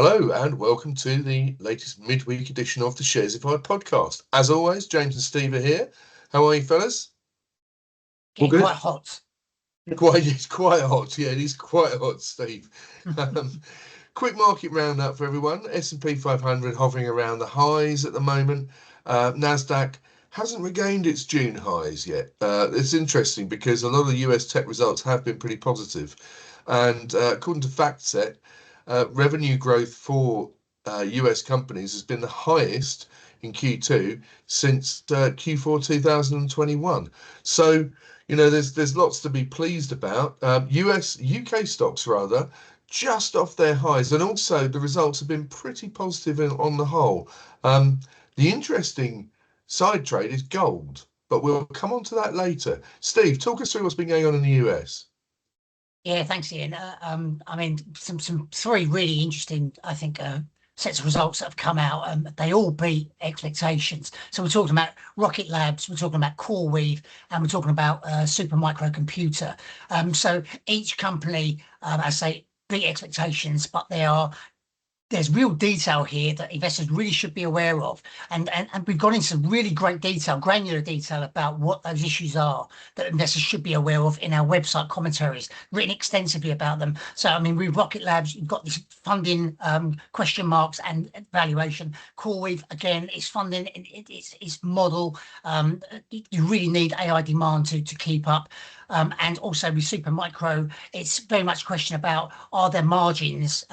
Hello and welcome to the latest midweek edition of the Sharesify podcast. As always, James and Steve are here. How are you, fellas? Getting quite hot. It's quite hot. Yeah, it is quite hot, Steve. Quick market roundup for everyone. S&P 500 hovering around the highs at the moment. Nasdaq hasn't regained its June highs yet. It's interesting because a lot of the US tech results have been pretty positive. And according to FactSet, revenue growth for US companies has been the highest in Q2 since Q4 2021. So, there's lots to be pleased about. UK stocks rather, just off their highs, and also the results have been pretty positive on the whole. The interesting side trade is gold, but we'll come on to that later. Steve, talk us through what's been going on in the US. Yeah, thanks, Ian. Some three really interesting, I think, sets of results that have come out. They all beat expectations. So we're talking about Rocket Labs, we're talking about CoreWeave, and we're talking about Supermicro Computer. So each company, I say, beat expectations, but there's real detail here that investors really should be aware of. And we've gone into some really great detail, granular detail about what those issues are that investors should be aware of in our website commentaries, written extensively about them. So, I mean, with Rocket Labs, you've got this funding question marks and valuation. CoreWeave, again, is funding, it's model. You really need AI demand to keep up. And also with Supermicro, it's very much a question about, are their margins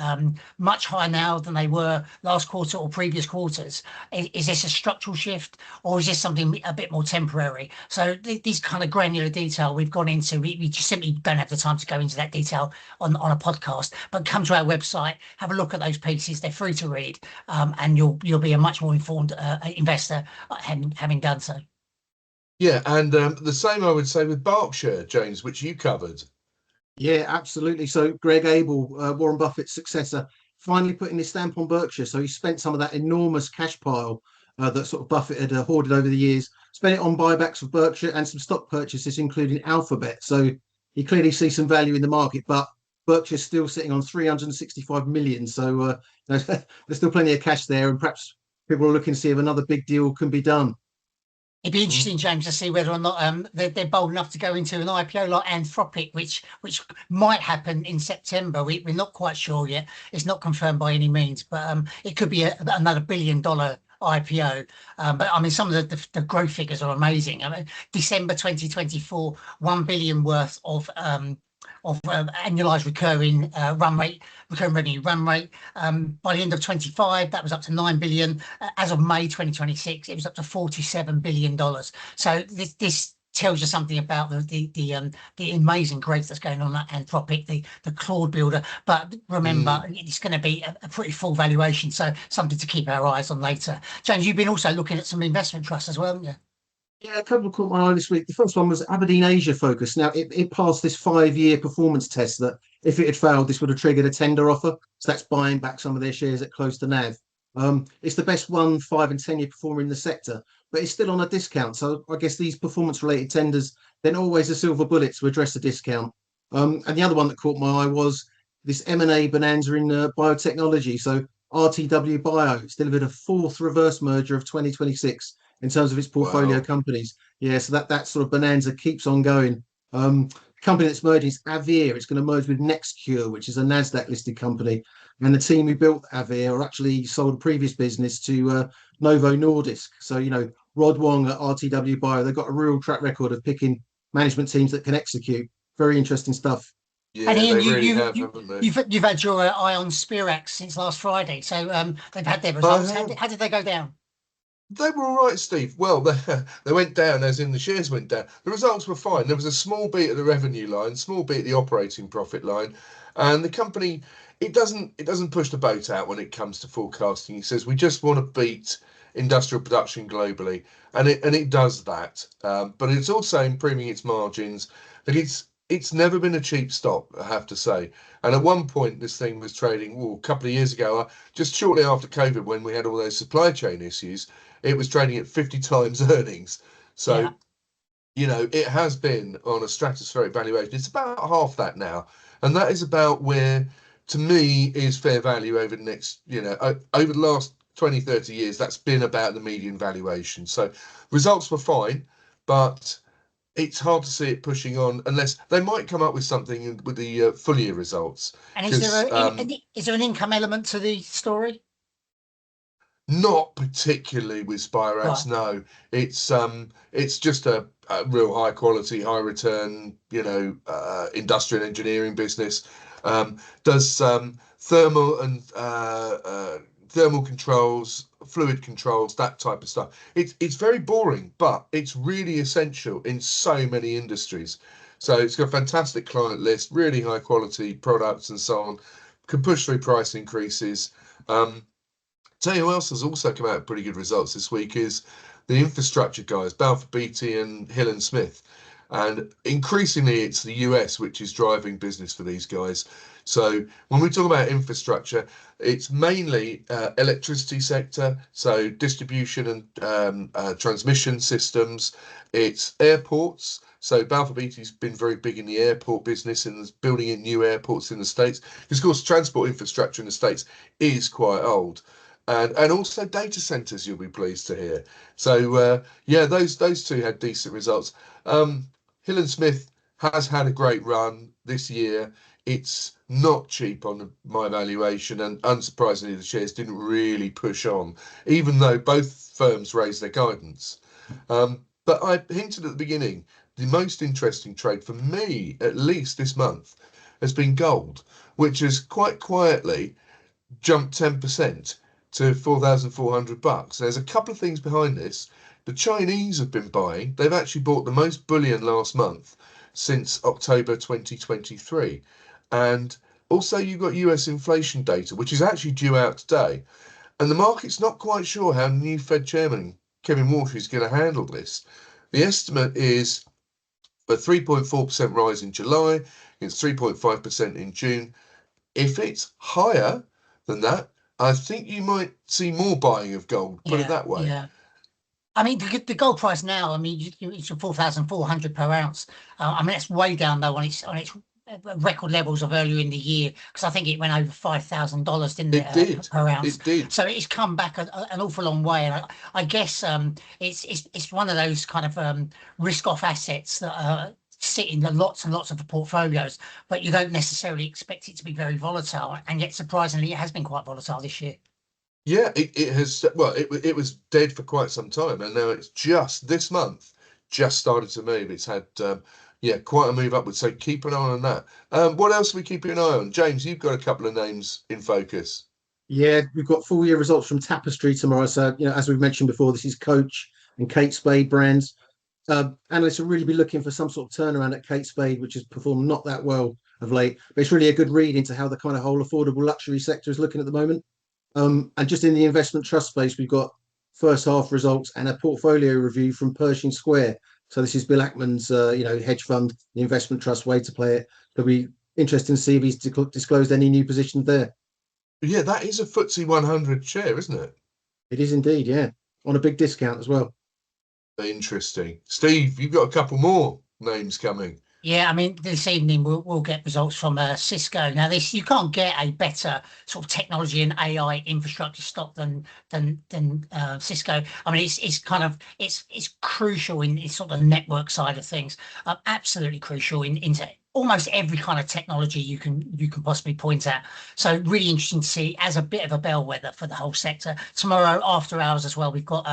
much higher now than they were last quarter or previous quarters? Is this a structural shift, or is this something a bit more temporary? So these kind of granular detail we've gone into, we just simply don't have the time to go into that detail on a podcast, but come to our website, have a look at those pieces. They're free to read, and you'll be a much more informed investor having done so. Yeah, and the same I would say with Berkshire, James, which you covered. Yeah, absolutely. So Greg Abel, Warren Buffett's successor, finally putting his stamp on Berkshire. So he spent some of that enormous cash pile that sort of Buffett had hoarded over the years, spent it on buybacks of Berkshire and some stock purchases, including Alphabet. So he clearly sees some value in the market, but Berkshire's still sitting on 365 million. So there's still plenty of cash there, and perhaps people are looking to see if another big deal can be done. It'd be interesting, James, to see whether or not they're bold enough to go into an IPO like Anthropic, which might happen in September. We're not quite sure yet. It's not confirmed by any means, but it could be another $1 billion IPO. But I mean, some of the growth figures are amazing. I mean, December 2024, 1 billion worth of annualized recurring revenue run rate. By the end of 25, that was up to 9 billion. As of May 2026, it was up to $47 billion. So this tells you something about the amazing growth that's going on at Anthropic, the Claude builder. But remember, it's going to be a pretty full valuation, so something to keep our eyes on later. James, you've been also looking at some investment trusts as well, haven't you? Yeah, a couple caught my eye this week. The first one was Aberdeen Asia Focus. Now, it passed this 5-year performance test that if it had failed, this would have triggered a tender offer. So that's buying back some of their shares at close to NAV. It's the best 1, 5 and 10-year performer in the sector, but it's still on a discount. So I guess these performance-related tenders, then always a silver bullet to address the discount. And the other one that caught my eye was this M&A bonanza in biotechnology. So RTW Bio, it's delivered a 4th reverse merger of 2026. In terms of its portfolio companies. Yeah, so that sort of bonanza keeps on going. Company that's merging is Aviva. It's going to merge with NextCure, which is a Nasdaq listed company. And the team who built Aviva actually sold a previous business to Novo Nordisk. So, Rod Wong at RTW Bio, they've got a real track record of picking management teams that can execute. Very interesting stuff. Yeah, and Ian, they really have, haven't they? You've had your eye on Spirax since last Friday. So they've had their results. How did they go down? They were all right, Steve. Well, they went down, as in the shares went down. The results were fine. There was a small beat at the revenue line, small beat at the operating profit line, and the company it doesn't push the boat out when it comes to forecasting. It says we just want to beat industrial production globally, and it does that. But it's also improving its margins. Like it's never been a cheap stock, I have to say. And at one point, this thing was trading, a couple of years ago, just shortly after COVID, when we had all those supply chain issues, it was trading at 50 times earnings. So, it has been on a stratospheric valuation. It's about half that now. And that is about where to me is fair value over the next, over the last 20, 30 years. That's been about the median valuation. So results were fine, but it's hard to see it pushing on unless they might come up with something with the full year results. And is there an income element to the story? Not particularly with Spirax, Right. no. It's just a real high quality, high return, industrial engineering business. Does thermal and thermal controls, fluid controls, that type of stuff. It's very boring, but it's really essential in so many industries. So it's got a fantastic client list, really high quality products and so on. Can push through price increases. Tell you who else has also come out with pretty good results this week is the infrastructure guys, Balfour Beatty and Hill and Smith. And increasingly it's the US which is driving business for these guys. So when we talk about infrastructure, it's mainly electricity sector, so distribution and transmission systems. It's airports. So Balfour Beatty's been very big in the airport business and building in new airports in the States. Because of course, transport infrastructure in the States is quite old. And also data centers, you'll be pleased to hear. So those two had decent results. Hill and Smith has had a great run this year. It's not cheap on my valuation, and unsurprisingly, the shares didn't really push on, even though both firms raised their guidance. But I hinted at the beginning, the most interesting trade for me, at least this month, has been gold, which has quite quietly jumped 10%. To $4,400. There's a couple of things behind this. The Chinese have been buying. They've actually bought the most bullion last month since October 2023. And also you've got US inflation data, which is actually due out today. And the market's not quite sure how new Fed Chairman Kevin Walsh is going to handle this. The estimate is a 3.4% rise in July against 3.5% in June. If it's higher than that, I think you might see more buying of gold, put it that way. Yeah. I mean, the gold price now, I mean, it's 4,400 per ounce. I mean, that's way down though on its record levels of earlier in the year, because I think it went over $5,000, didn't it? It did. Per ounce. It did. So it's come back an awful long way, and I guess it's one of those kind of risk-off assets that sit in lots and lots of the portfolios, but you don't necessarily expect it to be very volatile, and yet surprisingly, it has been quite volatile this year. Yeah, it has. Well, it was dead for quite some time, and now it's just this month just started to move. It's had quite a move upwards. So keep an eye on that. What else are we keeping an eye on? James, you've got a couple of names in focus. Yeah, we've got full year results from Tapestry tomorrow. So as we've mentioned before, this is Coach and Kate Spade brands. Analysts will really be looking for some sort of turnaround at Kate Spade, which has performed not that well of late. But it's really a good read into how the kind of whole affordable luxury sector is looking at the moment. And just in the investment trust space, we've got first half results and a portfolio review from Pershing Square. So this is Bill Ackman's, hedge fund, the investment trust way to play it. It'll be interesting to see if he's disclosed any new positions there. Yeah, that is a FTSE 100 share, isn't it? It is indeed, yeah, on a big discount as well. Interesting. Steve, you've got a couple more names coming. Yeah, I mean, this evening we'll get results from Cisco. Now, you can't get a better sort of technology and AI infrastructure stock than Cisco. I mean, it's crucial in sort of the network side of things. Absolutely crucial into almost every kind of technology you can possibly point at. So really interesting to see as a bit of a bellwether for the whole sector. Tomorrow after hours as well, we've got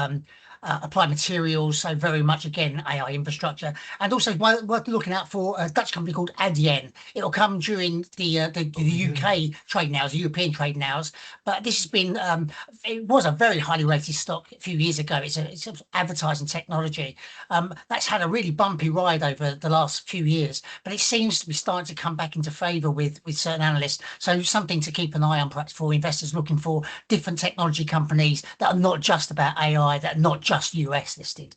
Applied Materials, so very much again AI infrastructure, and also worth looking out for a Dutch company called Adyen. It'll come during the UK trading hours, the European trading hours, but this has been it was a very highly rated stock a few years ago. It's advertising technology that's had a really bumpy ride over the last few years, but it seems to be starting to come back into favour with certain analysts. So something to keep an eye on, perhaps for investors looking for different technology companies that are not just about AI, that are not just US listed.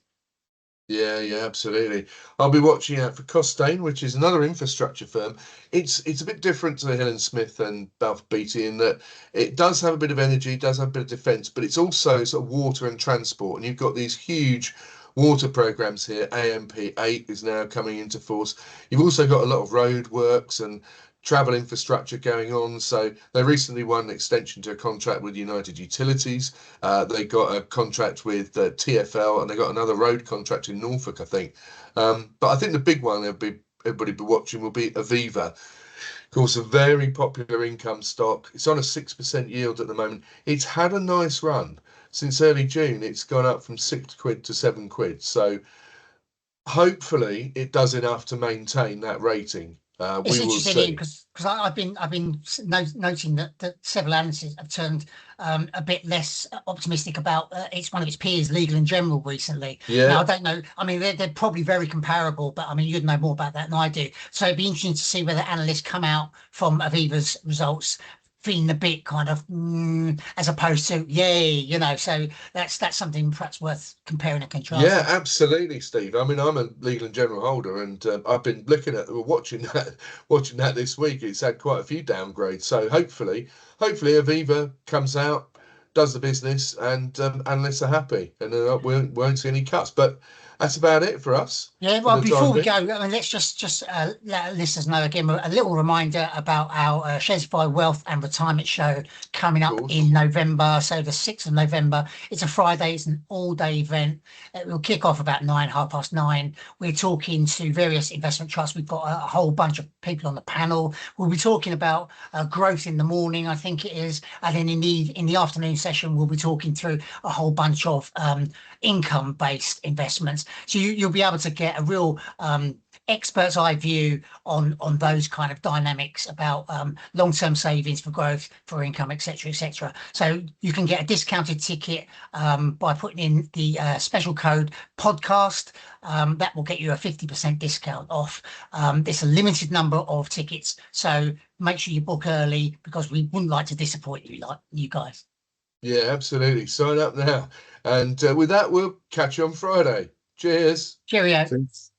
Yeah, absolutely. I'll be watching out for Costain, which is another infrastructure firm. It's a bit different to Hill and Smith and Balfour Beatty in that it does have a bit of energy, does have a bit of defence, but it's also sort of water and transport. And you've got these huge water programs here. AMP8 is now coming into force. You've also got a lot of road works and travel infrastructure going on. So they recently won an extension to a contract with United Utilities. They got a contract with TfL, and they got another road contract in Norfolk, I think. But I think the big one everybody be watching will be Aviva. Of course, a very popular income stock. It's on a 6% yield at the moment. It's had a nice run. Since early June, it's gone up from £6 to £7. So hopefully it does enough to maintain that rating. It's We will interesting see. because I've been noting that several analysts have turned a bit less optimistic about it's one of its peers, Legal & General, recently. Yeah. Now, I don't know. I mean, they're probably very comparable, but I mean, you'd know more about that than I do. So it'd be interesting to see whether analysts come out from Aviva's results feeling a bit kind of as opposed to yay, you know. So that's something perhaps worth comparing and contrasting. Yeah, absolutely, Steve. I mean, I'm a Legal & General holder, and I've been watching that this week. It's had quite a few downgrades. So hopefully Aviva comes out, does the business, and analysts are happy, and we won't see any cuts. But that's about it for us. Yeah, well, before we go, I mean, let's just let listeners know again a little reminder about our Sharesify Wealth and Retirement Show coming up in November. So the 6th of November, it's a Friday, it's an all-day event. It will kick off about 9:30. We're talking to various investment trusts. We've got a whole bunch of people on the panel. We'll be talking about growth in the morning, I think it is, and then in the afternoon session, we'll be talking through a whole bunch of income-based investments. So you'll be able to get a real expert's eye view on those kind of dynamics about long-term savings for growth, for income, etc., etc. So you can get a discounted ticket by putting in the special code podcast. That will get you a 50% discount off. There's a limited number of tickets, so make sure you book early because we wouldn't like to disappoint you guys. Yeah, absolutely. Sign up now. And with that, we'll catch you on Friday. Cheers. Cheerio. Thanks.